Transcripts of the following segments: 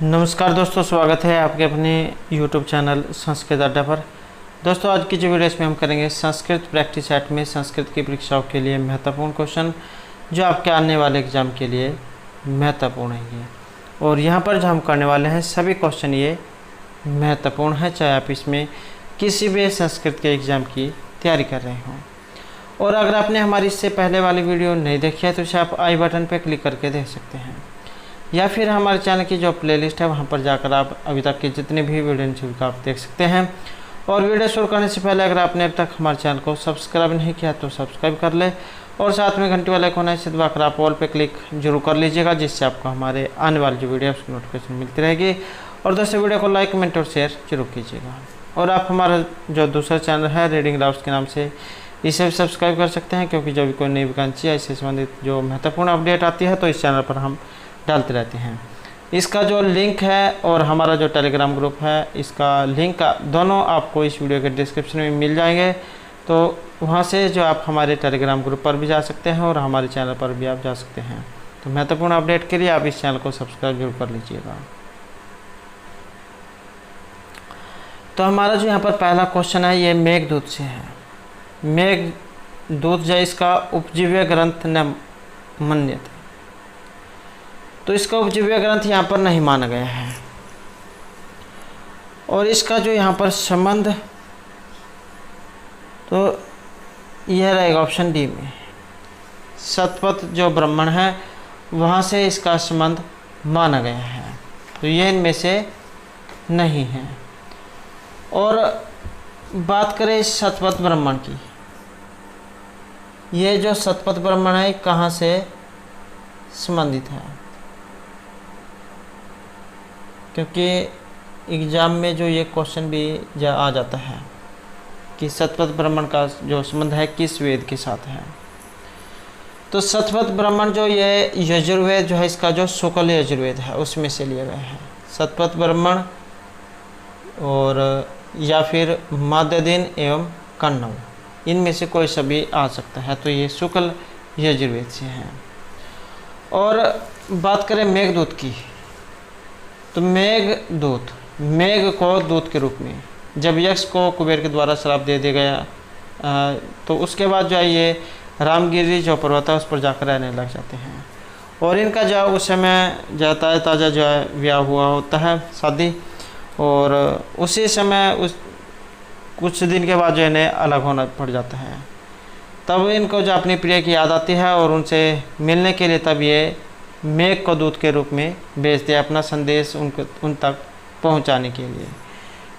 नमस्कार दोस्तों, स्वागत है आपके अपने YouTube चैनल संस्कृत अड्डा पर। दोस्तों, आज की जो वीडियो इसमें हम करेंगे संस्कृत प्रैक्टिस सेट में संस्कृत की परीक्षाओं के लिए महत्वपूर्ण क्वेश्चन जो आपके आने वाले एग्ज़ाम के लिए महत्वपूर्ण है। और यहाँ पर जो हम करने वाले हैं सभी क्वेश्चन ये महत्वपूर्ण है, चाहे आप इसमें किसी भी संस्कृत के एग्ज़ाम की तैयारी कर रहे हों। और अगर आपने हमारी इससे पहले वाली वीडियो नहीं देखी है तो इसे आप आई बटन पर क्लिक करके देख सकते हैं, या फिर हमारे चैनल की जो प्लेलिस्ट है वहाँ पर जाकर आप अभी तक के जितने भी वीडियो का आप देख सकते हैं। और वीडियो शुरू करने से पहले अगर आपने अब तक हमारे चैनल को सब्सक्राइब नहीं किया तो सब्सक्राइब कर ले, और साथ में घंटी वाले आइकन से दबाकर आप ऑल पे क्लिक जरूर कर लीजिएगा, जिससे आपको हमारे आने वाली जो वीडियो उसकी नोटिफिकेशन मिलती रहेगी। और दोस्तों, वीडियो को लाइक, कमेंट और शेयर जरूर कीजिएगा। और आप हमारा जो दूसरा चैनल है रीडिंग राउट्स के नाम से, इसे भी सब्सक्राइब कर सकते हैं, क्योंकि जब भी कोई नई वैकेंसी है इससे संबंधित जो महत्वपूर्ण अपडेट आती है तो इस चैनल पर हम डालते रहते हैं। इसका जो लिंक है और हमारा जो टेलीग्राम ग्रुप है, इसका लिंक दोनों आपको इस वीडियो के डिस्क्रिप्शन में मिल जाएंगे। तो वहाँ से जो आप हमारे टेलीग्राम ग्रुप पर भी जा सकते हैं और हमारे चैनल पर भी आप जा सकते हैं। तो महत्वपूर्ण अपडेट के लिए आप इस चैनल को सब्सक्राइब जरूर कर लीजिएगा। तो हमारा जो यहाँ पर पहला क्वेश्चन है ये मेघदूत से है। मेघदूत जो इसका उपजीव्य ग्रंथ न मन्यते, तो इसका उपजीव्य ग्रंथ यहाँ पर नहीं माना गया है। और इसका जो यहाँ पर संबंध, तो यह रहेगा ऑप्शन डी में, शतपथ जो ब्राह्मण है वहाँ से इसका संबंध माना गया है। तो यह इनमें से नहीं है। और बात करें शतपथ ब्राह्मण की, ये जो शतपथ ब्राह्मण है कहाँ से संबंधित है, क्योंकि एग्ज़ाम में जो ये क्वेश्चन भी आ जाता है कि शतपथ ब्राह्मण का जो संबंध है किस वेद के साथ है। तो शतपथ ब्राह्मण जो ये यजुर्वेद जो है, इसका जो शुक्ल यजुर्वेद है उसमें से लिया गया है। शतपथ ब्राह्मण और या फिर माध्यदिन एवं कण्व, इनमें से कोई सभी आ सकता है। तो ये शुक्ल यजुर्वेद से है। और बात करें मेघदूत की, तो मेघदूत, मेघ को दूत के रूप में जब यक्ष को कुबेर के द्वारा श्राप दे दिया गया, तो उसके बाद जो है ये रामगिरी जो पर्वत है उस पर जाकर रहने लग जाते हैं। और इनका जो उस समय जाता है ताज़ा जो है ब्याह हुआ होता है, शादी, और उसी समय उस कुछ दिन के बाद जो इन्हें अलग होना पड़ जाता है। तब इनको जो अपनी प्रिय की याद आती है और उनसे मिलने के लिए तब ये मेघ को दूत के रूप में भेजते हैं, अपना संदेश उन तक पहुंचाने के लिए।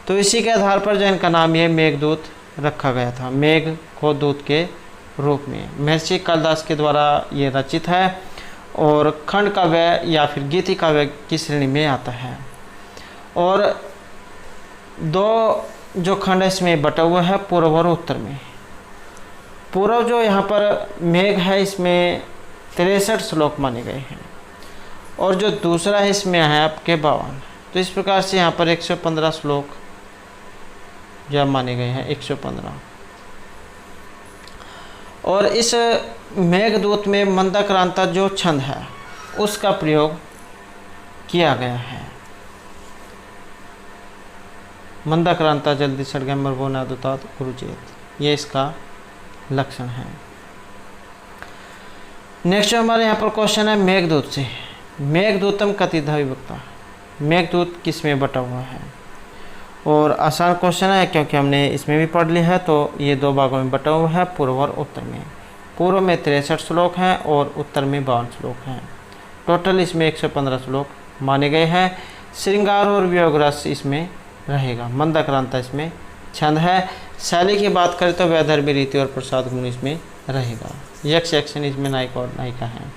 तो इसी के आधार पर जो इनका नाम ये मेघदूत रखा गया था, मेघ को दूत के रूप में। महर्षि कालिदास के द्वारा ये रचित है और खंड काव्य या फिर गीति काव्य की श्रेणी में आता है। और दो जो खंड इसमें बटा हुआ है, पूर्व और उत्तर में। पूर्व जो यहाँ पर मेघ है इसमें 63 श्लोक माने गए हैं, और जो दूसरा है इसमें है आपके 52। तो इस प्रकार से यहाँ पर 115 श्लोक जो माने गए हैं, 115। और इस मेघदूत में मंदाक्रांता जो छंद है उसका प्रयोग किया गया है। मंदाक्रांता जल्दी सड़गैमर वो नादुता गुरुचेत, ये इसका लक्षण है। नेक्स्ट हमारे यहाँ पर क्वेश्चन है मेघदूत से। मेघदूतम कतिधा विभक्ता, मेघदूत किस में बटा हुआ है। और आसान क्वेश्चन है क्योंकि हमने इसमें भी पढ़ लिया है। तो ये दो भागों में बटा हुआ है, पूर्व और उत्तर में। पूर्व में 63 श्लोक हैं और उत्तर में 52 श्लोक हैं। टोटल इसमें 115 श्लोक माने गए हैं। श्रृंगार और वियोग रस इसमें रहेगा। मंदाक्रांता इसमें छंद है। शैली की बात करें तो वैदर्भी रीति और प्रसाद गुण इसमें रहेगा। यक्ष एक्शन इसमें नायक और नायिका हैं।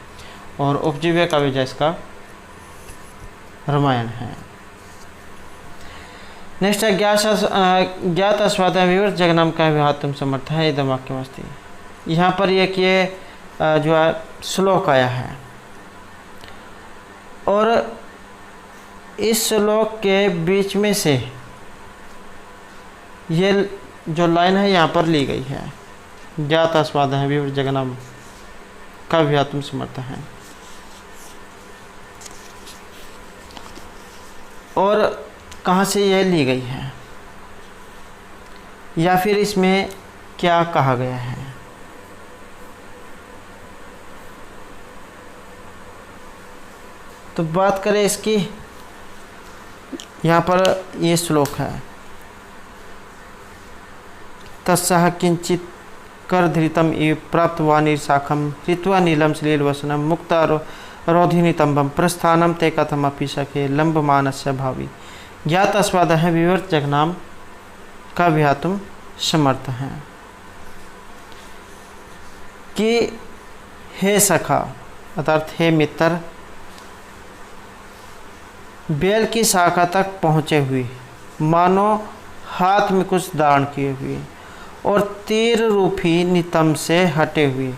और उपजीव्य काव्य जो इसका रामायण है। नेक्स्ट है ज्ञात अस्वाद्य विवर्त जगनाम का विवाह तुम समर्थ है, ये दिमाग की मस्ती। यहाँ पर ये जो है श्लोक आया है, और इस श्लोक के बीच में से ये जो लाइन है यहाँ पर ली गई है, ज्ञात अस्वाद है विवर्त जगनाम का विवाह तुम समर्थ है। और कहाँ से यह ली गई है, या फिर इसमें क्या कहा गया है। तो बात करें इसकी, यहाँ पर ये श्लोक है, तस्सह किंचित कर धृतम इव प्राप्त वाणी शाखम ऋत्वा नीलम श्लील वसनम मुक्त रोधिनी तंबम प्रस्थानम ते कथम अपि सखे लंब मानस्य भावी ज्ञात अस्वाद है विवर्त जगनाम का व्यातुम समर्थ हैं। कि हे सखा अर्थात हे मित्र, बेल की शाखा तक पहुँचे हुए, मानो हाथ में कुछ धारण किए हुए और तीर रूपी नितंब से हटे हुए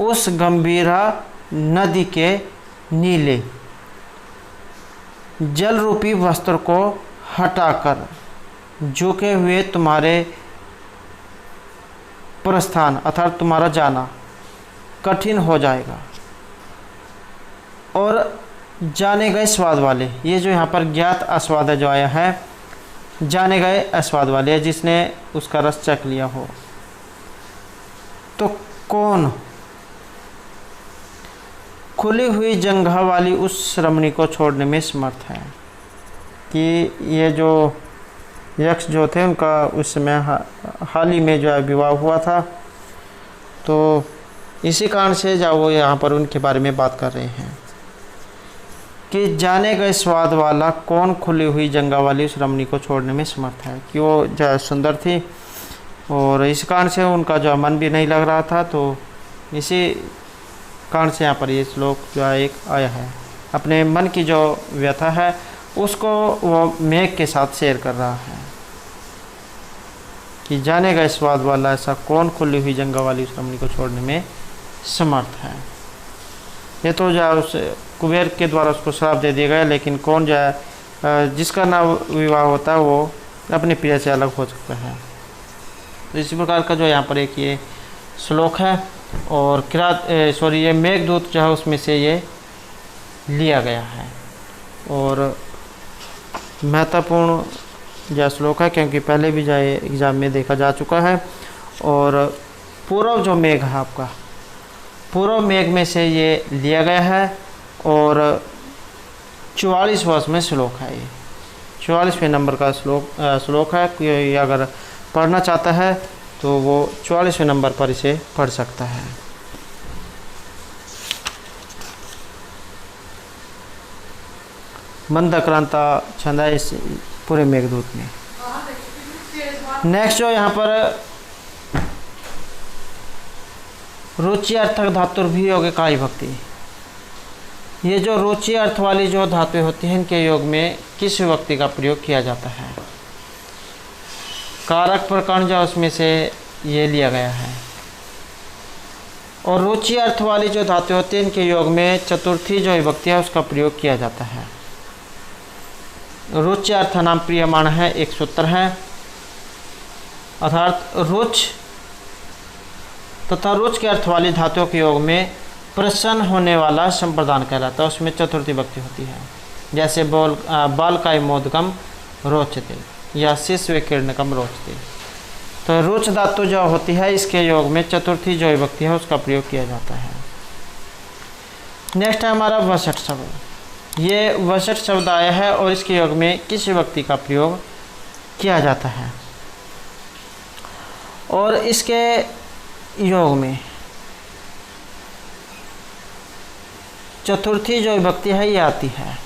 उस गंभीरा नदी के नीले जल रूपी वस्त्र को हटाकर झुके हुए तुम्हारे प्रस्थान अर्थात तुम्हारा जाना कठिन हो जाएगा। और जाने गए स्वाद वाले, ये जो यहाँ पर ज्ञात आस्वाद जो आया है, जाने गए आस्वाद वाले, जिसने उसका रस चख लिया हो, तो कौन खुली हुई जंघा वाली उस रमणी को छोड़ने में समर्थ है। कि ये जो यक्ष जो थे उनका उस समय हाल ही में जो है विवाह हुआ था, तो इसी कारण से जब वो यहाँ पर उनके बारे में बात कर रहे हैं कि जाने गए स्वाद वाला कौन खुली हुई जंगा वाली उस रमणी को छोड़ने में समर्थ है। कि वो जो है सुंदर थी और इस कारण से उनका जो मन भी नहीं लग रहा था, तो इसी कारण से यहाँ पर ये श्लोक जो है एक आया है। अपने मन की जो व्यथा है उसको वो मेघ के साथ शेयर कर रहा है कि जाने गए स्वाद वाला ऐसा कौन खुली हुई जंगा वाली उस रमणी को छोड़ने में समर्थ है। ये तो जो है उस कुबेर के द्वारा उसको श्राप दे दिया गया, लेकिन कौन जो है जिसका ना विवाह होता है वो अपने प्रिय से अलग हो सकता है। तो इसी प्रकार का जो यहाँ पर एक ये श्लोक है और ये मेघदूत जो है उसमें से ये लिया गया है और महत्वपूर्ण यह श्लोक है, क्योंकि पहले भी जो एग्ज़ाम में देखा जा चुका है। और पूर्व जो मेघ है आपका, पूर्व मेघ में से ये लिया गया है और 44 वर्ष में श्लोक है। ये 44वें नंबर का श्लोक है। कोई अगर पढ़ना चाहता है तो वो 44वें नंबर पर इसे पढ़ सकता है। मंदक्रांता छंद है इस पूरे मेघदूत में। नेक्स्ट जो यहाँ पर रुचि अर्थक धातु भी योग काई भक्ति, ये जो रुचि अर्थ वाली जो धातुएं होती हैं इनके योग में किस विभक्ति का प्रयोग किया जाता है। कारक प्रकरण जो उसमें से ये लिया गया है। और रुचि अर्थ वाली जो धातु होती है इनके योग में चतुर्थी जो विभक्ति है उसका प्रयोग किया जाता है। रुचि अर्थ नाम प्रियमाण है, एक सूत्र है, अर्थात रुच तथा रुच के अर्थ वाली धातुओं के योग में प्रसन्न होने वाला संप्रदान कहलाता है। उसमें चतुर्थी विभक्ति होती है, जैसे बालकाय मोदकम रोचते या शिष्य किरणकम रोचते। तो रुच धातु जो होती है इसके योग में चतुर्थी जो विभक्ति है उसका प्रयोग किया जाता है। नेक्स्ट है हमारा वसठ शब्द। ये वसठ शब्द आया है और इसके योग में किस विभक्ति का प्रयोग किया जाता है। और इसके योग में चतुर्थी जो विभक्ति है ये आती है।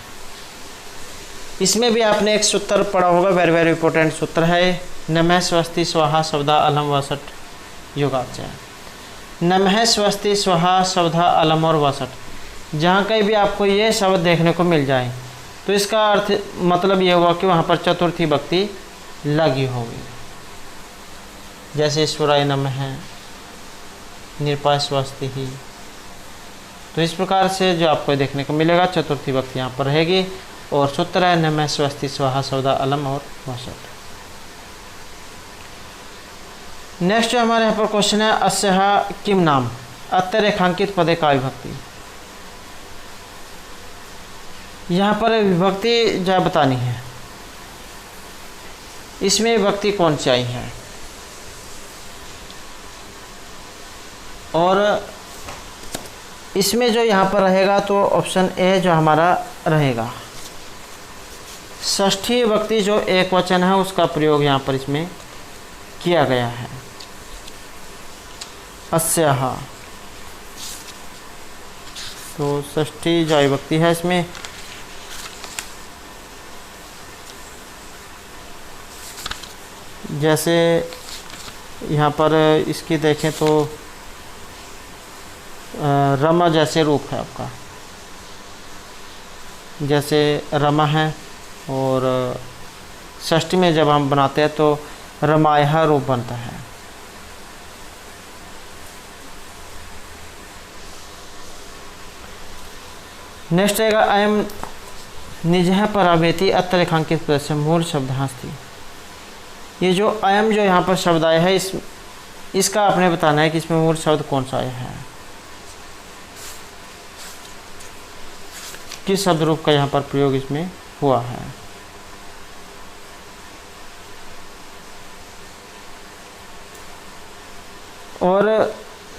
इसमें भी आपने एक सूत्र पढ़ा होगा, वेरी वेरी इंपॉर्टेंट सूत्र है, नमः स्वस्ति स्वाहा शब्दा अलम वसठ योगाचय। नमः स्वस्ति स्वाहा शब्दा अलम और वसठ, जहाँ कहीं भी आपको ये शब्द देखने को मिल जाए तो इसका अर्थ मतलब ये हुआ कि वहाँ पर चतुर्थी विभक्ति लगी होगी। जैसे ईश्वराय नमः, निरपाय स्वस्ति ही। तो इस प्रकार से जो आपको देखने को मिलेगा चतुर्थी विभक्ति यहाँ पर रहेगी। और सूत्र है नमः स्वस्ति स्वाहा शब्दा अलम और वसठ। नेक्स्ट जो हमारे यहाँ पर क्वेश्चन है अस्यः किम नाम अत्यरेखांकित पदे का विभक्ति। यहाँ पर विभक्ति जो बतानी है, इसमें विभक्ति कौन सी आई है, और इसमें जो यहाँ पर रहेगा तो ऑप्शन ए जो हमारा रहेगा। षष्ठी विभक्ति जो एक वचन है उसका प्रयोग यहाँ पर इसमें किया गया है, अस्याः। तो षष्ठी जो विभक्ति है इसमें जैसे यहाँ पर इसकी देखें तो रमा जैसे रूप है आपका, जैसे रमा है, और षष्ठी में जब हम बनाते हैं तो रमायः रूप बनता है। नेक्स्ट रहेगा अयम निजः परावेति अत्र रेखांकित प्रदर्शन मूल शब्दांस्ति। ये जो अयम जो यहाँ पर शब्द आया है इसका आपने बताना है कि इसमें मूल शब्द कौन सा आया है, किस शब्द रूप का यहाँ पर प्रयोग इसमें हुआ है। और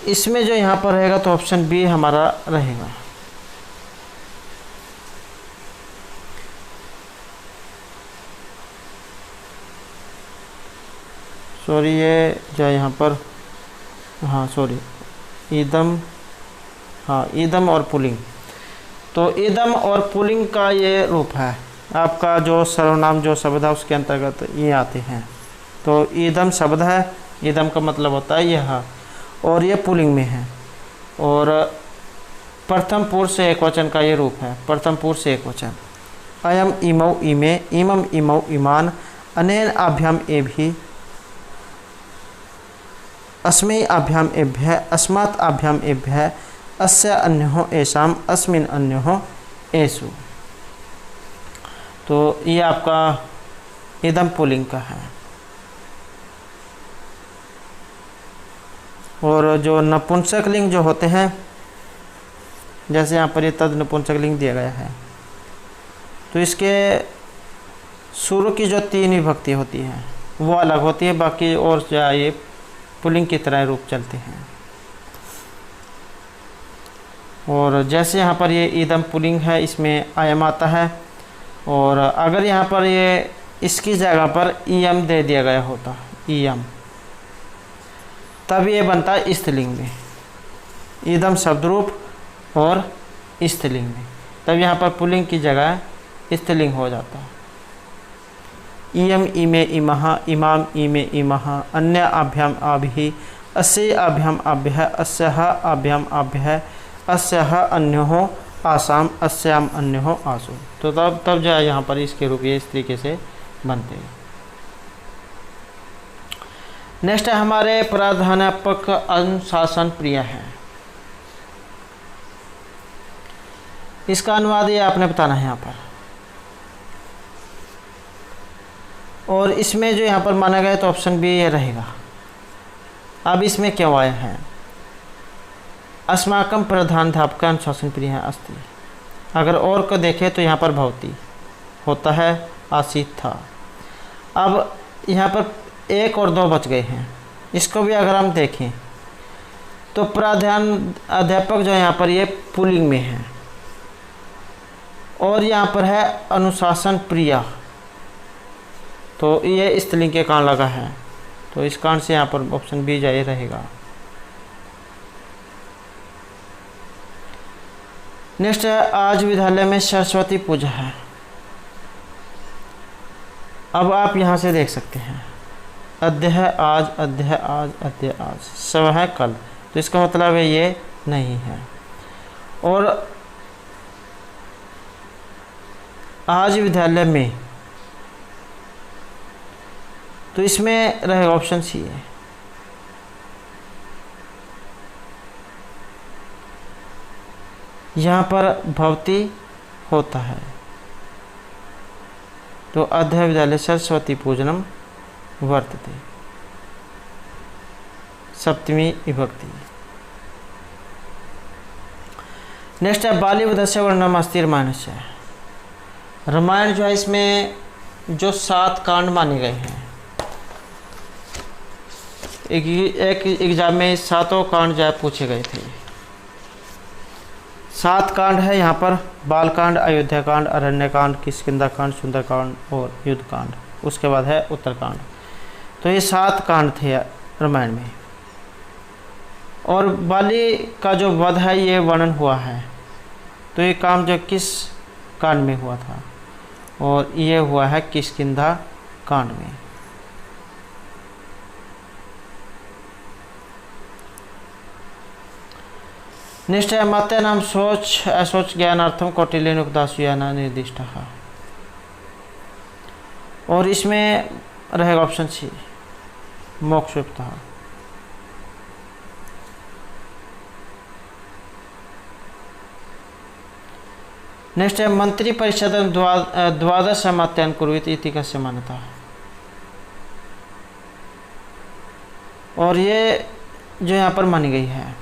इसमें जो यहाँ पर रहेगा तो ऑप्शन बी हमारा रहेगा। सॉरी, ये जो यहाँ पर, हाँ सॉरी, ईदम, हाँ ईदम और पुलिंग। तो ईदम और पुलिंग का ये रूप है आपका, जो सर्वनाम जो शब्द है उसके अंतर्गत ये आते हैं। तो ईदम शब्द है, ईदम का मतलब होता है यह, और ये पुलिंग में है, और प्रथम पुरुष से एक वचन का ये रूप है, प्रथम पुरुष से एक वचन। अयम इमौ इमे, इमम इमौ इमान, अनेन आभ्याम एभि, अस्मै आभ्याम एभ्यः, अस्मात् आभ्याम एभ्यः, अस्य अन्योः एषाम्, अस्मिन् अन्योः एषु। तो ये आपका इदम पुल्लिंग का है। और जो नपुंसक लिंग जो होते हैं, जैसे यहाँ पर ये तद नपुंसक लिंग दिया गया है, तो इसके शुरू की जो 3 विभक्ति होती है वो अलग होती है, बाकी और जो ये पुल्लिंग की तरह रूप चलते हैं। और जैसे यहाँ पर ये ईदम पुल्लिंग है, इसमें अयम आता है, और अगर यहाँ पर ये इसकी जगह पर ईयम दे दिया गया होता, ईयम, तब ये बनता है स्त्रीलिंग में, ईदम शब्द रूप और स्त्रीलिंग में, तब यहाँ पर पुल्लिंग की जगह स्त्रीलिंग हो जाता है। इयम इमे इमः, इमाम इमे इमः, अन्य आभ्याम आभिः, अस्य आभ्याम आभ्यः, अस्याः आभ्याम आभ्यः, अस्याः अन्योः आसाम, अस्याम अन्योः आसु। तो तब जो है यहाँ पर इसके रूप ये इस तरीके से बनते हैं। नेक्स्ट है हमारे प्राध्यापक अनुशासन प्रिय है। इसका अनुवाद ये आपने बताना है यहाँ पर। और इसमें जो यहाँ पर माना गया तो ऑप्शन बी ये रहेगा। अब इसमें क्यों आया है? अस्माकं प्रधानाध्यापक अनुशासन प्रिय अस्ति। अगर और को देखें तो यहाँ पर भवती होता है, आसीत था। अब यहाँ पर 1 और 2 बच गए हैं। इसको भी अगर हम देखें तो प्राध्यापक जो यहाँ पर ये पुल्लिंग में है, और यहाँ पर है अनुशासन प्रिय, तो ये स्त्रीलिंग के कारण लगा है, तो इस कारण से यहाँ पर ऑप्शन बी जाए रहेगा। नेक्स्ट है आज विद्यालय में सरस्वती पूजा है। अब आप यहाँ से देख सकते हैं अद्य है आज, अद्य है आज, अद्य आज, सब है कल, तो इसका मतलब है ये नहीं है। और आज विद्यालय में, तो इसमें रहेगा ऑप्शन सी है। यहाँ पर भवती होता है, तो अद्य विद्यालय सरस्वती पूजनम वर्तते, सप्तमी विभक्ति। नेक्स्ट है बाल्यवधस्य वर्णनम अस्थिर मानस्य। रामायण जो है इसमें जो 7 कांड माने गए हैं, एक एग्जाम में 7 कांड जो है पूछे गए थे। 7 कांड है यहाँ पर, बाल कांड, अयोध्या कांड, अरण्य कांड, किष्किंधा कांड, सुंदर कांड और युद्ध कांड। उसके बाद है उत्तरकांड। तो ये 7 कांड थे रामायण में। और बाली का जो वध है ये वर्णन हुआ है। तो ये काम जो किस कांड में हुआ था, और ये हुआ है किष्किंधा कांड में। नेक्स्ट है मात्या नाम सोच असोच ज्ञानार्थम कौटिल्येन उपदासुयाना निर्दिष्ट। और इसमें रहेगा ऑप्शन सी मोक्षयुक्त। नेक्स्ट है मंत्री परिषद द्वादश मात्यान कुर्वीत इति कस्य मान्यता। और ये जो यहाँ पर मानी गई है,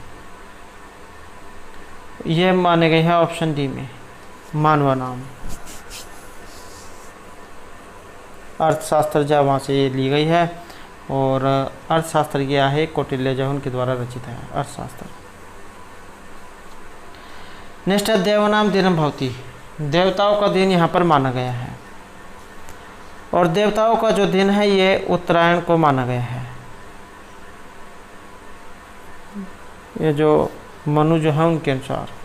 ये माने गई है ऑप्शन डी में मानवा नाम। अर्थशास्त्र जो वहाँ से ये ली गई है, और अर्थशास्त्र क्या है कौटिल्य जो उनके द्वारा रचित है अर्थशास्त्र। नेक्स्ट है देवनाम दिनम भवती। देवताओं का दिन यहाँ पर माना गया है, और देवताओं का जो दिन है ये उत्तरायण को माना गया है। ये जो मनु जो है उनके अनुसार।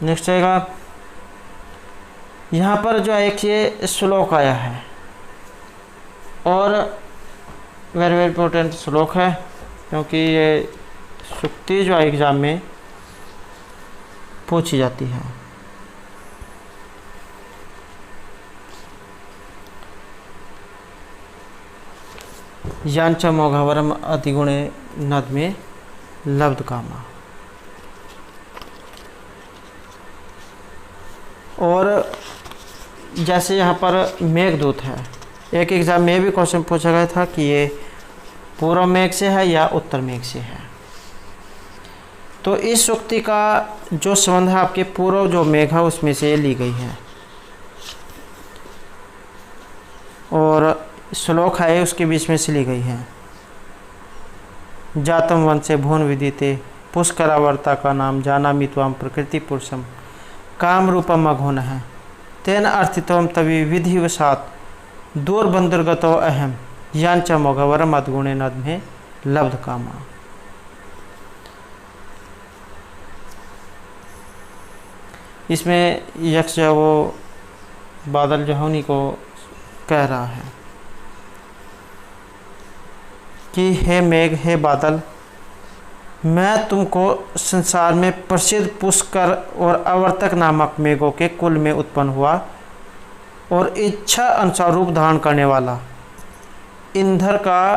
नेक्स्ट आएगा यहाँ पर जो एक ये श्लोक आया है, और वेरी वेरी इंपॉर्टेंट श्लोक है, क्योंकि ये सुक्ति जो एग्जाम में पूछी जाती है। यांच मोघवरम अतिगुणे नद में लब्ध कामा। और जैसे यहाँ पर मेघदूत है, एक एग्ज़ाम में भी क्वेश्चन पूछा गया था कि ये पूर्व मेघ से है या उत्तर मेघ से है। तो इस सूक्ति का जो संबंध है आपके पूर्व जो मेघ है उसमें से ली गई है, और श्लोक है उसके बीच में से ली गई है। जातम वन से भुवन विदिते पुष्करावर्ता का नाम जाना मित्वाम प्रकृति पुरुषम काम रूपम अघोन है तेन अर्थितम तभी विधिवशात दूर बंदुर्गतो अहम यांच मोघवरम अद्गुणे नद में लब्ध कामा। इसमें यक्ष जो वो बादल जो है उन्हीं को कह रहा है कि हे मेघ, हे बादल, मैं तुमको संसार में प्रसिद्ध पुष्कर और अवर्तक नामक मेघों के कुल में उत्पन्न हुआ और इच्छा अनुसार रूप धारण करने वाला इंद्र का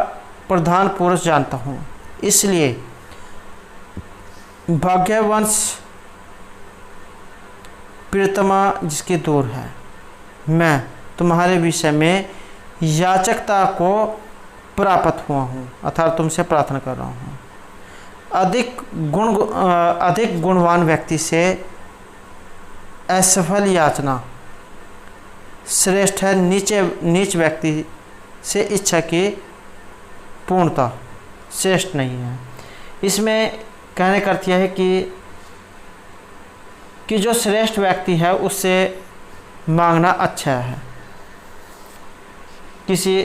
प्रधान पुरुष जानता हूँ। इसलिए भाग्यवंश प्रियतमा जिसकी दूर है, मैं तुम्हारे विषय में याचकता को प्राप्त हुआ हूँ, अर्थात तुमसे प्रार्थना कर रहा हूँ। अधिक गुणवान व्यक्ति से असफल याचना श्रेष्ठ है, नीच व्यक्ति से इच्छा की पूर्णता श्रेष्ठ नहीं है। इसमें कहने का अर्थ यह है कि जो श्रेष्ठ व्यक्ति है उससे मांगना अच्छा है किसी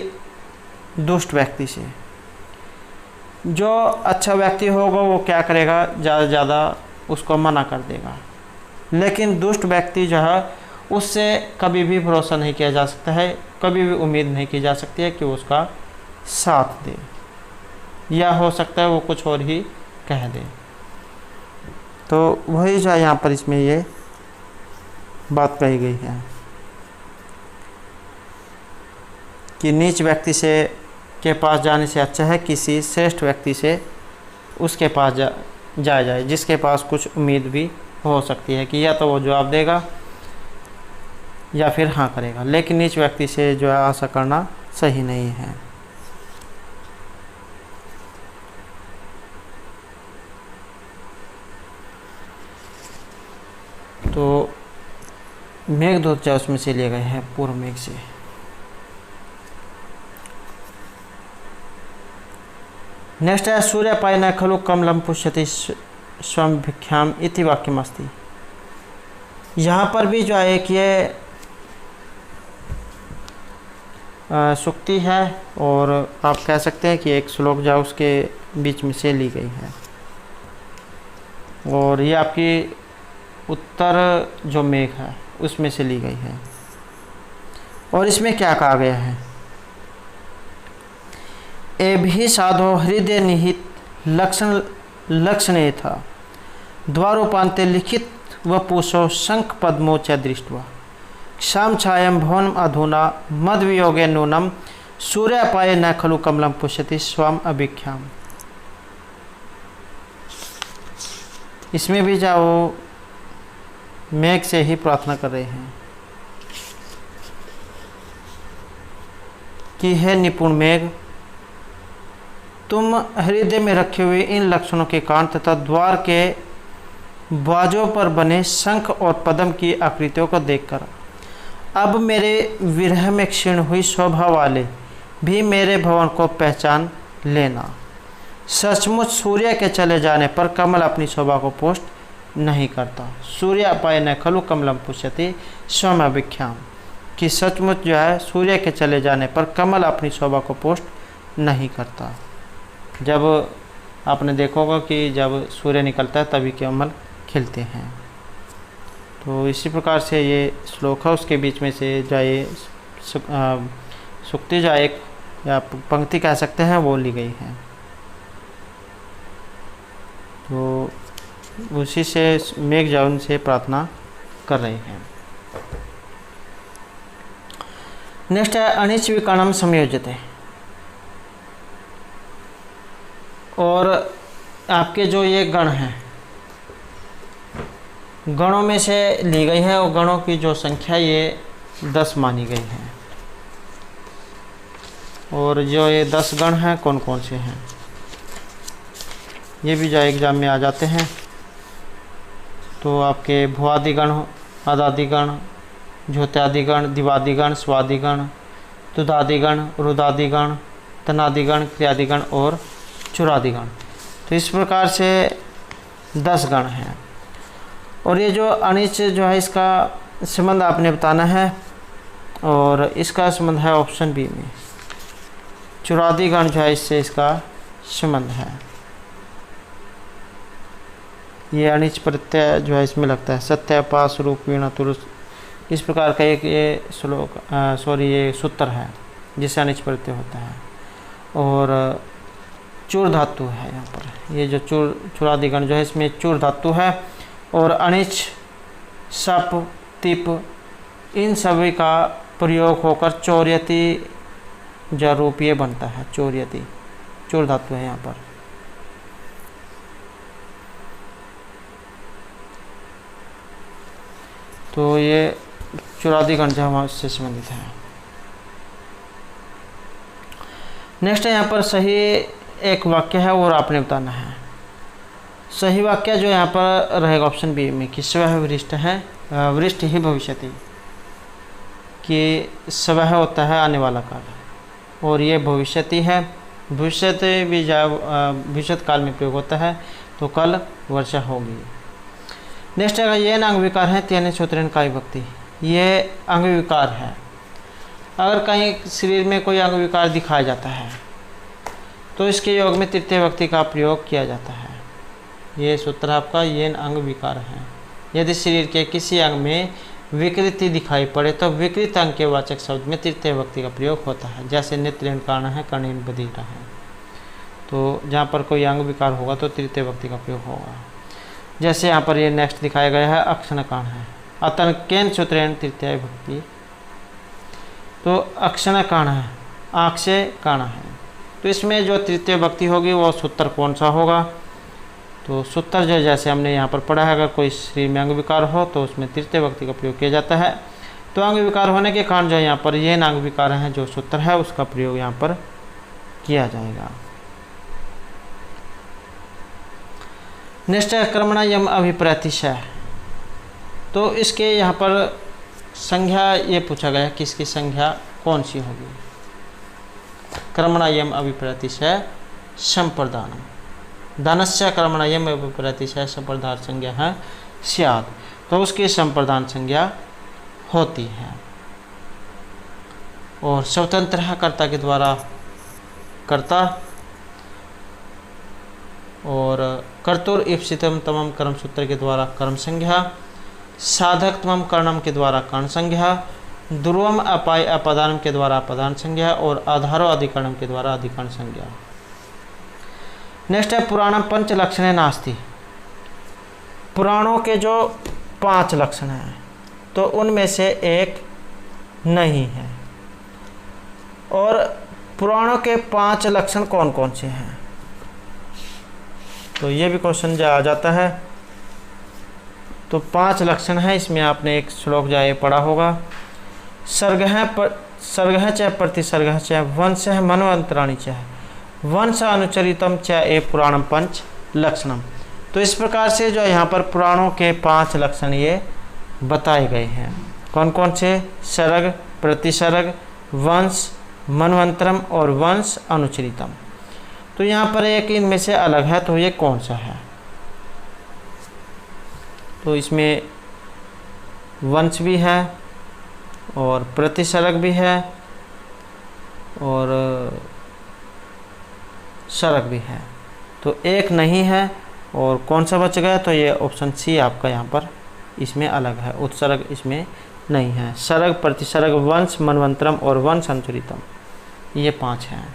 दुष्ट व्यक्ति से। जो अच्छा व्यक्ति होगा वो क्या करेगा, ज़्यादा से ज़्यादा उसको मना कर देगा, लेकिन दुष्ट व्यक्ति जो है उससे कभी भी भरोसा नहीं किया जा सकता है, कभी भी उम्मीद नहीं की जा सकती है कि वो उसका साथ दे, या हो सकता है वो कुछ और ही कह दे। तो वही जो यहाँ पर इसमें ये बात कही गई है कि नीच व्यक्ति से के पास जाने से अच्छा है किसी श्रेष्ठ व्यक्ति से उसके पास जाया जाए, जिसके पास कुछ उम्मीद भी हो सकती है कि या तो वो जवाब देगा या फिर हाँ करेगा, लेकिन नीच व्यक्ति से जो है आशा करना सही नहीं है। तो मेघदूत जो उसमें से लिए गए हैं पूर्व मेघ से। नेक्स्ट है सूर्यापाय न खलु कमलं पुष्यति स्वं भिक्षाम इति वाक्यमस्ति। यहाँ पर भी जो है कि ये सूक्ति है, और आप कह सकते हैं कि एक श्लोक जो उसके बीच में से ली गई है, और ये आपकी उत्तर जो मेघ है उसमें से ली गई है। और इसमें क्या कहा गया है, एभि साधो हृदय निहित लक्षणे था द्वारोपान्ते लिखित वपुषो शंख पद्मो च दृष्ट्वा क्षाम छायम भवनम अधुना मद वियोगे नूनम सूर्यापाय न खलु कमलम पुष्यति स्वम अभिख्याम। इसमें भी जाओ मेघ से ही प्रार्थना कर रहे हैं कि हे निपुण मेघ, तुम हृदय में रखे हुए इन लक्षणों के कारण तथा द्वार के बाजों पर बने शंख और पद्म की आकृतियों को देखकर अब मेरे विरह में क्षीण हुई शोभा वाले भी मेरे भवन को पहचान लेना। सचमुच सूर्य के चले जाने पर कमल अपनी शोभा को पुष्ट नहीं करता। सूर्यापाय न खलु कमलम पुष्यति स्वम अभिख्याम, कि सचमुच जो है सूर्य के चले जाने पर कमल अपनी शोभा को पुष्ट नहीं करता। जब आपने देखा होगा कि जब सूर्य निकलता है तभी कमल खिलते हैं। तो इसी प्रकार से ये श्लोक है, उसके बीच में से जो ये सूक्ति जो एक या पंक्ति कह सकते हैं वो ली गई है। तो उसी से मेघ जाउन से प्रार्थना कर रहे हैं। नेक्स्ट है अनिच विकरणम संयोजित है, और आपके जो ये गण हैं गणों में से ली गई है, और गणों की जो संख्या ये 10 मानी गई है। और जो ये 10 गण हैं कौन कौन से हैं ये भी जो एग्जाम में आ जाते हैं। तो आपके भुआदिगण, अदादिगण, ज्योत्यादिगण, दिवादिगण, स्वादिगण, तुदादिगण, रुदादिगण, तनादिगण, क्रियादिगण और चुरादिगण। तो इस प्रकार से 10 गण हैं। और ये जो अनिच जो है इसका संबंध आपने बताना है, और इसका संबंध है ऑप्शन बी में। चुरादिगण जो है इससे इसका संबंध है। ये अनिच प्रत्यय जो है इसमें लगता है। सत्य पास रूप वीणा तुरुस, इस प्रकार का एक ये श्लोक ये सूत्र है जिससे अनिच प्रत्यय होता है। और चूर धातु है यहाँ पर, ये जो चुरादिगण जो है इसमें चूर धातु है। और अनिच, सप, तिप इन सभी का प्रयोग होकर चौर्यति जो रूप ये बनता है। चौर्यति चूर धातु है यहाँ पर। तो ये चुरादिगण जो है उससे संबंधित है। नेक्स्ट है यहाँ पर सही एक वाक्य है और आपने बताना है। सही वाक्य जो यहाँ पर रहेगा ऑप्शन बी में कि स्वः वरिष्ठ है, वरिष्ठ ही भविष्यति, कि स्वः होता है आने वाला काल, और ये भविष्यति है। भविष्यति भी जब भविष्यत काल में प्रयोग होता है तो कल वर्षा होगी। नेक्स्ट है ये अंग विकार है तेन सूत्रेण का विभक्ति। ये अंग विकार है। अगर कहीं शरीर में कोई अंग विकार दिखाया जाता है तो इसके योग में तृतीय व्यक्ति का प्रयोग किया जाता है। ये सूत्र आपका ये अंग विकार है। यदि शरीर के किसी अंग में विकृति दिखाई पड़े तो विकृत अंग के वाचक शब्द में तृतीय व्यक्ति का प्रयोग होता है। जैसे नेत्रेण कर्ण है, कर्णेन बधिरा है। तो जहाँ पर कोई अंग विकार होगा तो तृतीय व्यक्ति का प्रयोग होगा। जैसे यहाँ पर ये नेक्स्ट दिखाया गया है अक्षण कर्ण है, अतन केन सूत्रेण तृतीय विभक्ति। तो अक्षण कर्ण है, आँख से कर्ण है। तो इसमें जो तृतीय व्यक्ति होगी वो सूत्र कौन सा होगा? तो सूत्र जो जैसे हमने यहाँ पर पढ़ा है, अगर कोई शरीर में अंग विकार हो तो उसमें तृतीय व्यक्ति का प्रयोग किया जाता है। तो अंग विकार होने के कारण जो है यहाँ पर ये अंग विकार है जो सूत्र है उसका प्रयोग यहाँ पर किया जाएगा। नेक्स्ट है कर्मणा यम अभिप्रतिशय। तो इसके यहाँ पर संज्ञा ये पूछा गया कि इसकी संज्ञा कौन सी होगी। कर्मणा यम अभिप्रतिशय संप्रदानम। दानस्य कर्मणा यम अभिप्रतिशय संप्रदान संज्ञा है स्यात्, तो उसकी संप्रदान संज्ञा होती है। और स्वतंत्र है कर्ता के द्वारा कर्ता, और कर्तुर इप्सितम तमम कर्म सूत्र के द्वारा कर्म संज्ञा, साधक तमम कर्णम के द्वारा कर्ण संज्ञा, ध्रुवम अपाय अपदानम के द्वारा अपदान संज्ञा, और आधारो अधिकरणम के द्वारा अधिकरण संज्ञा। नेक्स्ट है पुराणम पंच लक्षण नास्ति। पुराणों के जो 5 लक्षण हैं तो उनमें से एक नहीं है। और पुराणों के 5 लक्षण कौन कौन से हैं, तो ये भी क्वेश्चन जो आ जाता है। तो 5 लक्षण हैं, इसमें आपने एक श्लोक जाए पढ़ा होगा। सर्ग है च प्रतिसर्ग च वंश है मनवंतराणी च वंश अनुचरितम च ए पुराणम पंच लक्षणम। तो इस प्रकार से जो यहाँ पर पुराणों के 5 लक्षण ये बताए गए हैं। कौन कौन से? सर्ग, प्रतिसर्ग, वंश, मनवंतरम और वंश अनुचरितम। तो यहाँ पर एक इनमें से अलग है, तो ये कौन सा है? तो इसमें वंश भी है और प्रतिसर्ग भी है और सर्ग भी है। तो एक नहीं है और कौन सा बच गया? तो ये ऑप्शन सी आपका यहाँ पर इसमें अलग है, उत्सर्ग इसमें नहीं है। सर्ग, प्रतिसर्ग, वंश, मनवंतरम और वंश अनुचरितम, ये 5 हैं।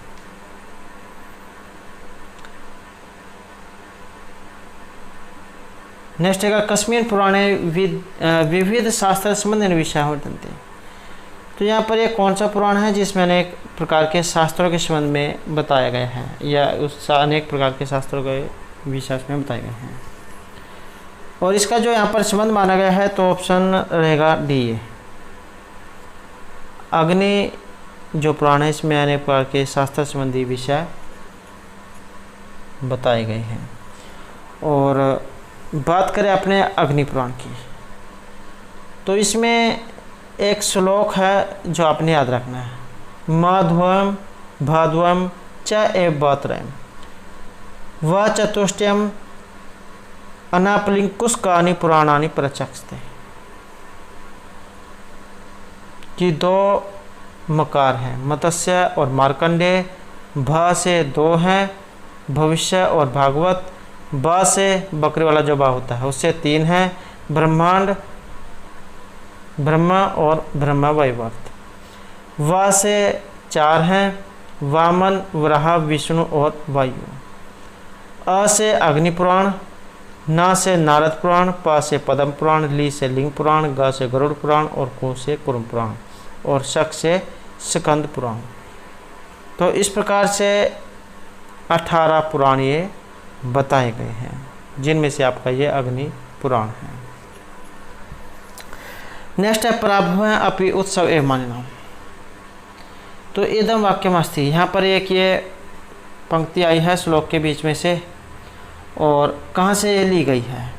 नेक्स्ट है कस्मिन् पुराणे विविध शास्त्र संबंधी विषय वर्तन्ते। तो यहाँ पर ये कौन सा पुराण है जिसमें अनेक प्रकार के शास्त्रों के संबंध में बताया गया है, या उस अनेक प्रकार के शास्त्रों के विषय में बताए गए हैं। और इसका जो यहाँ पर संबंध माना गया है तो ऑप्शन रहेगा डी। अग्नि जो पुराण है इसमें अनेक प्रकार के शास्त्र संबंधी विषय बताए गए हैं। और बात करें अपने अग्नि पुराण की, तो इसमें एक श्लोक है जो आपने याद रखना है। माध्वम भाद्वम च एव बात्रयम व चतुष्टयम अनापलिंकुस्कानि पुराणानि प्रचक्षते। कि 2 मकार हैं, मत्स्य और मार्कंडेय। भा से 2 हैं, भविष्य और भागवत। बा से बकरी वाला जो बा होता है उससे 3 हैं, ब्रह्मांड, ब्रह्मा और ब्रह्मा वैवर्त। वा से 4 हैं, वामन, वराह, विष्णु और वायु। अ से अग्नि पुराण, ना से नारद पुराण, पा से पद्म पुराण, ली से लिंग पुराण, ग से गरुड़ पुराण और कु से कुर्म पुराण और शक से स्कंद पुराण। तो इस प्रकार से 18 पुराण ये बताए गए हैं, जिनमें से आपका ये अग्नि पुराण है। नेक्स्ट है पराभव अपि उत्सव एवं मानिनाम। तो इदम वाक्यम अस्ति। यहाँ पर एक ये पंक्ति आई है श्लोक के बीच में से, और कहाँ से ये ली गई है,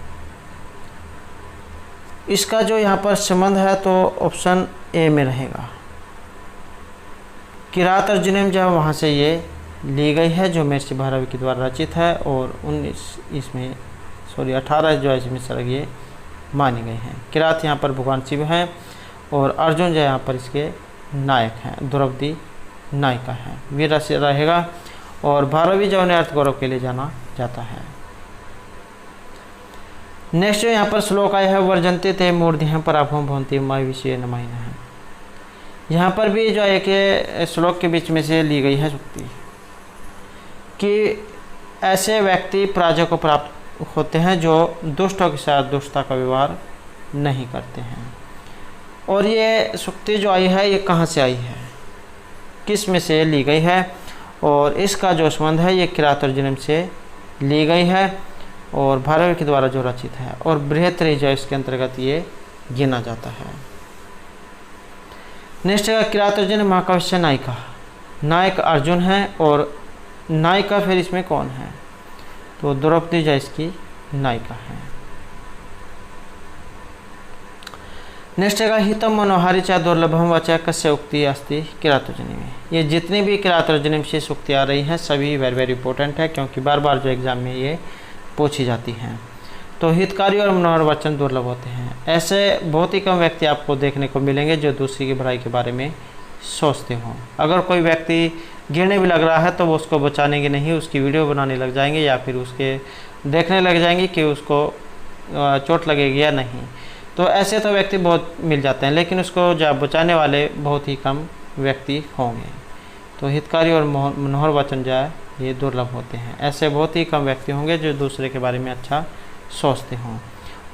इसका जो यहाँ पर संबंध है तो ऑप्शन ए में रहेगा। किरात अर्जुनम जब वहाँ से ये ली गई है जो महर्षि भारवी के द्वारा रचित है। और 18 जो है इसमें सर्ग ये माने गए हैं। किरात यहाँ पर भगवान शिव हैं और अर्जुन जो यहाँ पर इसके नायक हैं, द्रौपदी नायिका है, वीर रहेगा। और भारवी जो उन्हें अर्थ गौरव के लिए जाना जाता है। नेक्स्ट जो यहाँ पर श्लोक आया है वर्जनते ते मूर्धि पराभव भवन्ति माय विषय नमाइन है। यहाँ पर भी जो एक श्लोक के बीच में से ली गई है युक्ति कि ऐसे व्यक्ति पराजय को प्राप्त होते हैं जो दुष्टों के साथ दुष्टता का व्यवहार नहीं करते हैं। और ये सूक्ति जो आई है ये कहाँ से आई है, किस में से ली गई है? और इसका जो संबंध है ये किरात अर्जुनम से ली गई है और भारवी के द्वारा जो रचित है। और बृहत्तरी जो इसके अंतर्गत ये गिना जाता है। नेक्स्ट है किरातार्जुन महाकाव्य नायिका। नायक अर्जुन है और नायिका फिर इसमें कौन है? तो द्रौपदी जो इसकी नायिका है। नेक्स्ट है हितम मनोहारी च दुर्लभम वचा कस्य उक्ति अस्ति किरातार्जुनी में। ये जितनी भी किरातार्जुनी में शेष उक्ति आ रही हैं सभी वेरी वेरी इंपॉर्टेंट है, क्योंकि बार बार जो एग्जाम में ये पूछी जाती हैं। तो हितकारी और मनोहर वचन दुर्लभ होते हैं। ऐसे बहुत ही कम व्यक्ति आपको देखने को मिलेंगे जो दूसरी की भलाई के बारे में सोचते हों। अगर कोई व्यक्ति गिरने भी लग रहा है तो वो उसको बचाने की नहीं, उसकी वीडियो बनाने लग जाएंगे या फिर उसके देखने लग जाएंगे कि उसको चोट लगेगी या नहीं। तो ऐसे तो व्यक्ति बहुत मिल जाते हैं, लेकिन उसको जो बचाने वाले बहुत ही कम व्यक्ति होंगे। तो हितकारी और मनोहर वचन जो है ये दुर्लभ होते हैं। ऐसे बहुत ही कम व्यक्ति होंगे जो दूसरे के बारे में अच्छा सोचते हों।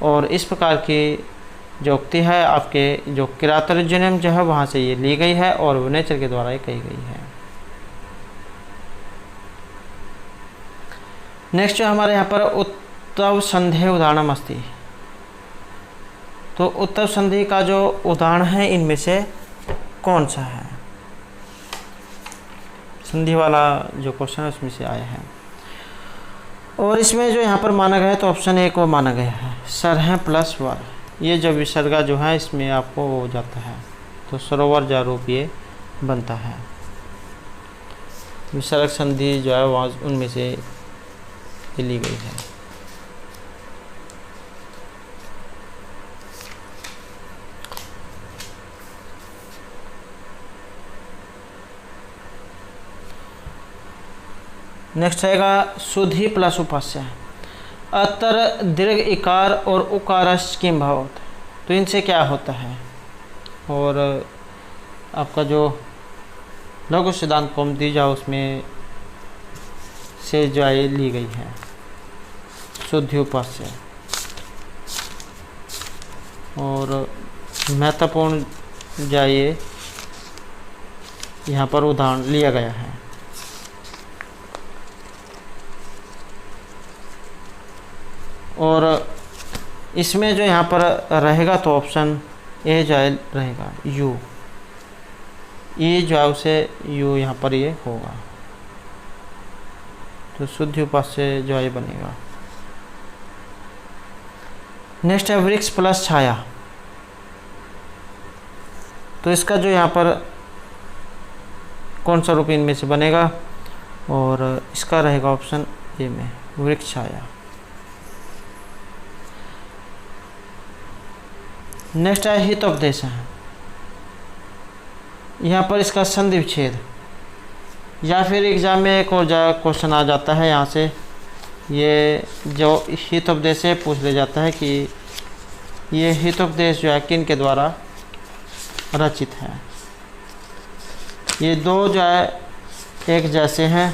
और इस प्रकार की जो उक्ति है आपके जो किरातार्जुनीयम जो है वहाँ से ये ली गई है और विनेचर के द्वारा ये कही गई है। नेक्स्ट जो हमारे यहाँ पर उत्तव संधि उदाहरणम अस्ति। तो उत्तव संधि का जो उदाहरण है इनमें से कौन सा है? संधि वाला जो क्वेश्चन है उसमें से आया है। और इसमें जो यहाँ पर माना गया है तो ऑप्शन ए को माना गया है, सर है प्लस वर। ये जो विसर्गा जो है इसमें आपको हो जाता है, तो सरोवर जा रूप ये बनता है। विसर्ग संधि जो है वहाँ उनमें से ली गई है। नेक्स्ट आएगा सुधि प्लस उपस्य। अतर दीर्घ इकार और उकारश किम भवत। तो इनसे क्या होता है? और आपका जो लघु सिद्धांत कौमुदी जो उसमें से जो है ली गई है शुद्धि उपस्य। और महत्वपूर्ण जो ये यहाँ पर उदाहरण लिया गया है। और इसमें जो यहाँ पर रहेगा तो ऑप्शन ए जो है रहेगा यू। ये जो है उसे यू यहाँ पर ये होगा, तो शुद्धि उपस्य जो है बनेगा। नेक्स्ट है वृक्ष प्लस छाया। तो इसका जो यहाँ पर कौन सा रूप इनमें से बनेगा? और इसका रहेगा ऑप्शन ए में वृक्ष छाया। नेक्स्ट है हितोपदेश है। यहाँ पर इसका संधि विच्छेद, या फिर एग्जाम में एक और क्वेश्चन आ जाता है यहाँ से, ये जो हितोपदेश से पूछ ले जाता है कि ये हितोपदेश जो है किन के द्वारा रचित है। ये दो जो है एक जैसे हैं,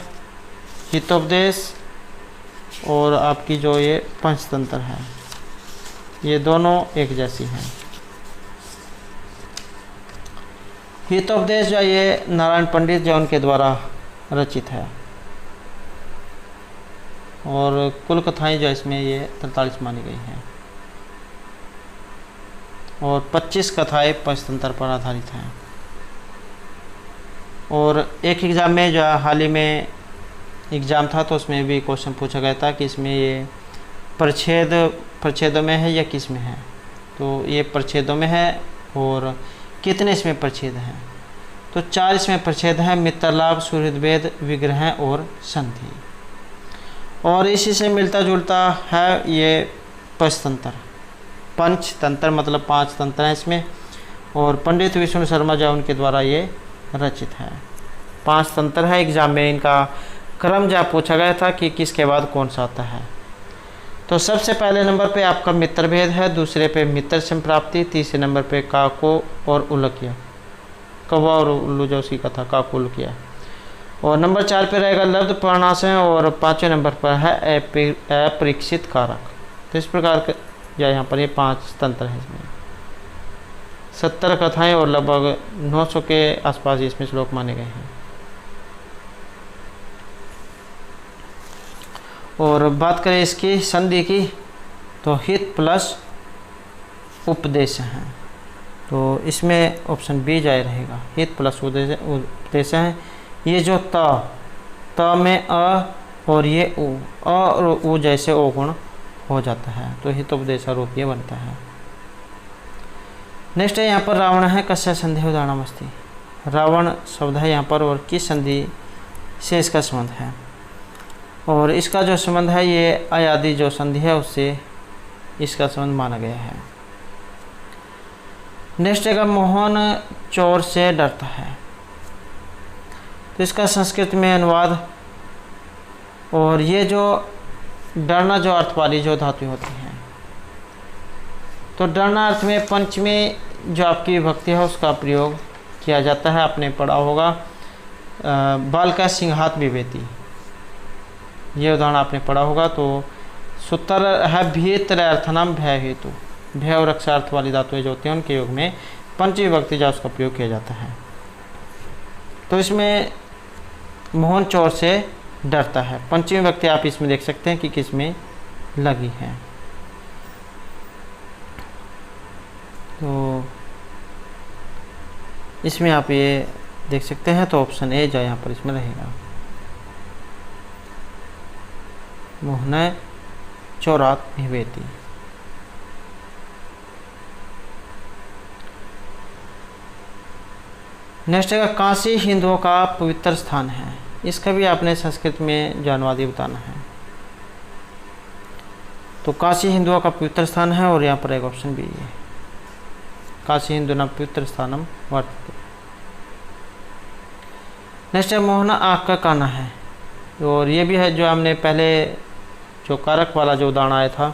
हितोपदेश और आपकी जो ये पंचतंत्र है, ये दोनों एक जैसी हैं। हितोपदेश जो ये नारायण पंडित जो उनके द्वारा रचित है। और कुल कथाएं जो इसमें ये 43 मानी गई हैं और 25 कथाएं पंचतंत्र पर आधारित हैं। और एक एग्ज़ाम में जो हाल ही में एग्ज़ाम था तो उसमें भी क्वेश्चन पूछा गया था कि इसमें ये प्रच्छेदों में है या किस में है। तो ये प्रच्छेदों में है। और कितने इसमें प्रच्छेद हैं? तो 4 इसमें प्रच्छेद हैं, मित्रलाभ, सुहृदभेद, विग्रह और संधि। और इसी से मिलता जुलता है ये पंचतंत्र। पंचतंत्र मतलब 5 तंत्र हैं इसमें, और पंडित विष्णु शर्मा जो उनके द्वारा ये रचित है। 5 तंत्र है। एग्जाम में इनका क्रम जो पूछा गया था कि किसके बाद कौन सा आता है। तो सबसे पहले नंबर पे आपका मित्रभेद है, दूसरे पे मित्र संप्राप्ति, तीसरे नंबर पे काको और उल्लकिया, कौवा और उल्लू जो उसकी कथा काको उल्लकिया। और नंबर 4 पे रहेगा लब्ध प्रणाशन, और 5वें नंबर पर है अपरीक्षित कारक। तो इस प्रकार के या यहाँ पर ये 5 तंत्र हैं। इसमें 70 कथाएं और लगभग 900 के आसपास इसमें श्लोक माने गए हैं। और बात करें इसकी संधि की, तो हित प्लस उपदेश हैं। तो इसमें ऑप्शन बी जाए रहेगा। हित प्लस उद्देश्य है। ये जो त में अ और ये उ, अ और उ जैसे ओ गुण हो जाता है, तो हितोपदेशारोप ये बनता है। नेक्स्ट है यहाँ पर रावण है कस्य संधि उदाहरणमस्ति। रावण शब्द है यहाँ पर और किस संधि से इसका संबंध है, और इसका जो संबंध है ये अयादि जो संधि है उससे इसका संबंध माना गया है। नेक्स्ट है मोहन चोर से डरता है, तो इसका संस्कृत में अनुवाद, और ये जो डरना जो अर्थ वाली जो धातु होती हैं, तो डरना अर्थ में पंचमी जो आपकी विभक्ति है उसका प्रयोग किया जाता है। आपने पढ़ा होगा बाल का सिंहात विवेती, ये उदाहरण आपने पढ़ा होगा। तो सूत्र है भीतर अर्थनाम भय हेतु। भय और रक्षार्थ वाली धातुएं जो होती हैं उनके योग में पंचमी विभक्ति जा उसका प्रयोग किया जाता है। तो इसमें मोहन चोर से डरता है, पंचमी विभक्ति आप इसमें देख सकते हैं कि किस में लगी है। तो इसमें आप ये देख सकते हैं, तो ऑप्शन ए जो यहाँ पर इसमें रहेगा, मोहन चोरात भिवेती। नेक्स्ट है काशी हिंदुओं का पवित्र स्थान है। इसका भी आपने संस्कृत में जो अनुवादी बताना है। तो काशी हिंदुओं का पवित्र स्थान है, और यहाँ पर एक ऑप्शन भी है, काशी हिंदुना पवित्र स्थानम वर्तते। नेक्स्ट है मोहना आँख का काना है, और ये भी है जो हमने पहले जो कारक वाला जो उदाहरण आया था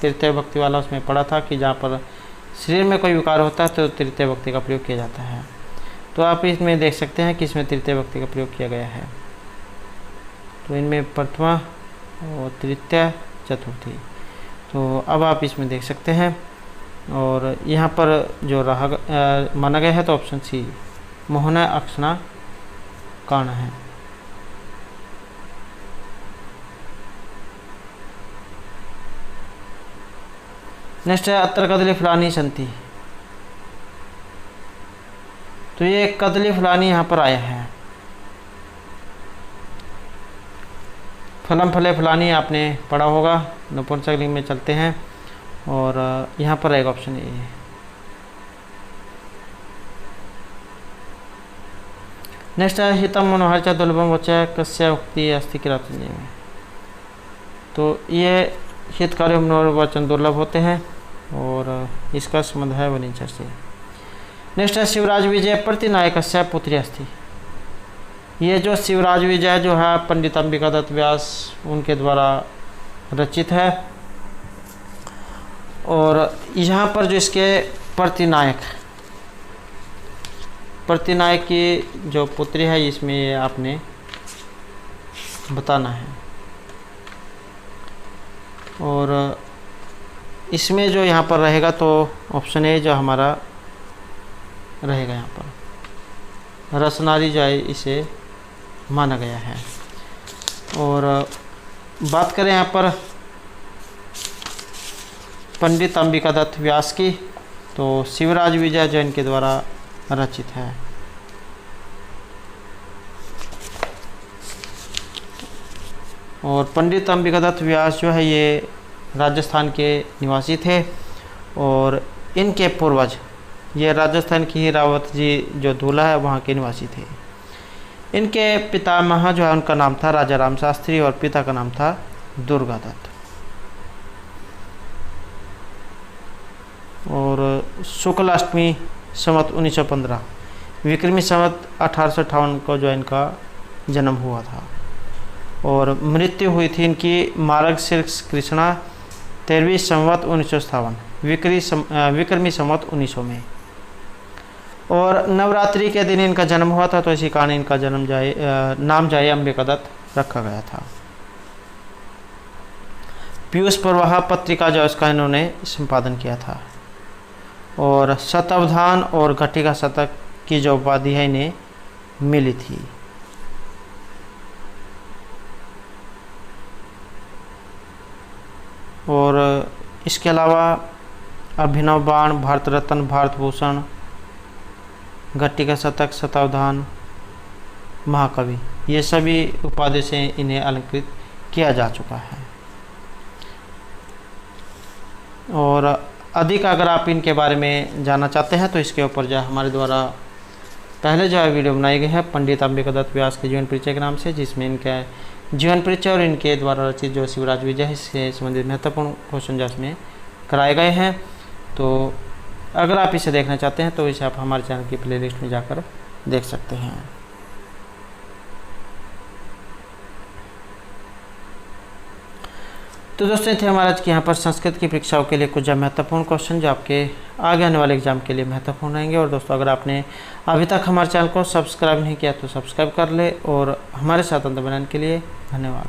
तृतीय विभक्ति वाला, उसमें पढ़ा था कि जहाँ पर शरीर में कोई विकार होता है तो तृतीय विभक्ति का प्रयोग किया जाता है। तो आप इसमें देख सकते हैं कि इसमें तृतीय विभक्ति का प्रयोग किया गया है। तो इनमें प्रथमा और तृतीय चतुर्थी, तो अब आप इसमें देख सकते हैं, और यहाँ पर जो रहा माना गया है तो ऑप्शन सी मोहना अक्षना कान है। नेक्स्ट है अत्र कदली फलानी संति। तो ये कदली फलानी यहाँ पर आया है। फलम फले फलानी आपने पढ़ा होगा, नपुंसकलिंग में चलते हैं, और यहाँ पर एक ऑप्शन ये है। नेक्स्ट है हितम मनोहर च दुर्लभम वच्च कस्य उक्ति अस्ति किरातंजलि में। तो ये हितकारी मनोहर वचन दुर्लभ होते हैं, और इसका संबंध है वनिचर से। नेक्स्ट है शिवराज विजय प्रतिनायकस्य पुत्री अस्ति। ये जो शिवराज विजय जो है पंडित अंबिका दत्त व्यास उनके द्वारा रचित है, और यहाँ पर जो इसके प्रतिनायक की जो पुत्री है इसमें ये आपने बताना है। और इसमें जो यहाँ पर रहेगा तो ऑप्शन ए जो हमारा रहेगा, यहाँ पर रसनारी जाए इसे माना गया है। और बात करें यहाँ पर पंडित अंबिका दत्त व्यास की, तो शिवराज विजय जो इनके द्वारा रचित है। और पंडित अंबिका दत्त व्यास जो है ये राजस्थान के निवासी थे, और इनके पूर्वज ये राजस्थान की रावत जी जो दूल्हा है वहाँ के निवासी थे। इनके पितामह जो है उनका नाम था राजा राम शास्त्री, और पिता का नाम था दुर्गा दत्त। और शुक्ल अष्टमी संवत 1915 विक्रमी संवत 1858 को जो इनका जन्म हुआ था, और मृत्यु हुई थी इनकी मार्गशीर्ष कृष्णा 13वीं संवत 1957 विक्रमी संवत 1900 में। और नवरात्रि के दिन इनका जन्म हुआ था, तो इसी कारण इनका नाम जाए अंबिका दत्त रखा गया था। पीयूष प्रवाह पत्रिका जो इसका इन्होंने संपादन किया था, और शतावधान और घटिका शतक की जो उपाधि है इन्हें मिली थी। और इसके अलावा अभिनव बाण, भारत रत्न, भारत भूषण, घट्टी का शतक, शतावधान, महाकवि, ये सभी उपाधि से इन्हें अलंकृत किया जा चुका है। और अधिक अगर आप इनके बारे में जानना चाहते हैं तो इसके ऊपर जो हमारे द्वारा पहले जो है वीडियो बनाई गई है पंडित अंबिका दत्त व्यास के जीवन परिचय के नाम से, जिसमें इनका जीवन परिचय और इनके द्वारा रचित जो शिवराज विजय है इससे संबंधित महत्वपूर्ण क्वेश्चन जो इसमें कराए गए हैं। तो अगर आप इसे देखना चाहते हैं तो इसे आप हमारे चैनल की प्लेलिस्ट में जाकर देख सकते हैं। तो दोस्तों थे हमारे आज के यहाँ पर संस्कृत की परीक्षाओं के लिए कुछ महत्वपूर्ण क्वेश्चन जो आपके आगे आने वाले एग्जाम के लिए महत्वपूर्ण रहेंगे। और दोस्तों अगर आपने अभी तक हमारे चैनल को सब्सक्राइब नहीं किया तो सब्सक्राइब कर ले, और हमारे साथ अंत बनाने के लिए धन्यवाद।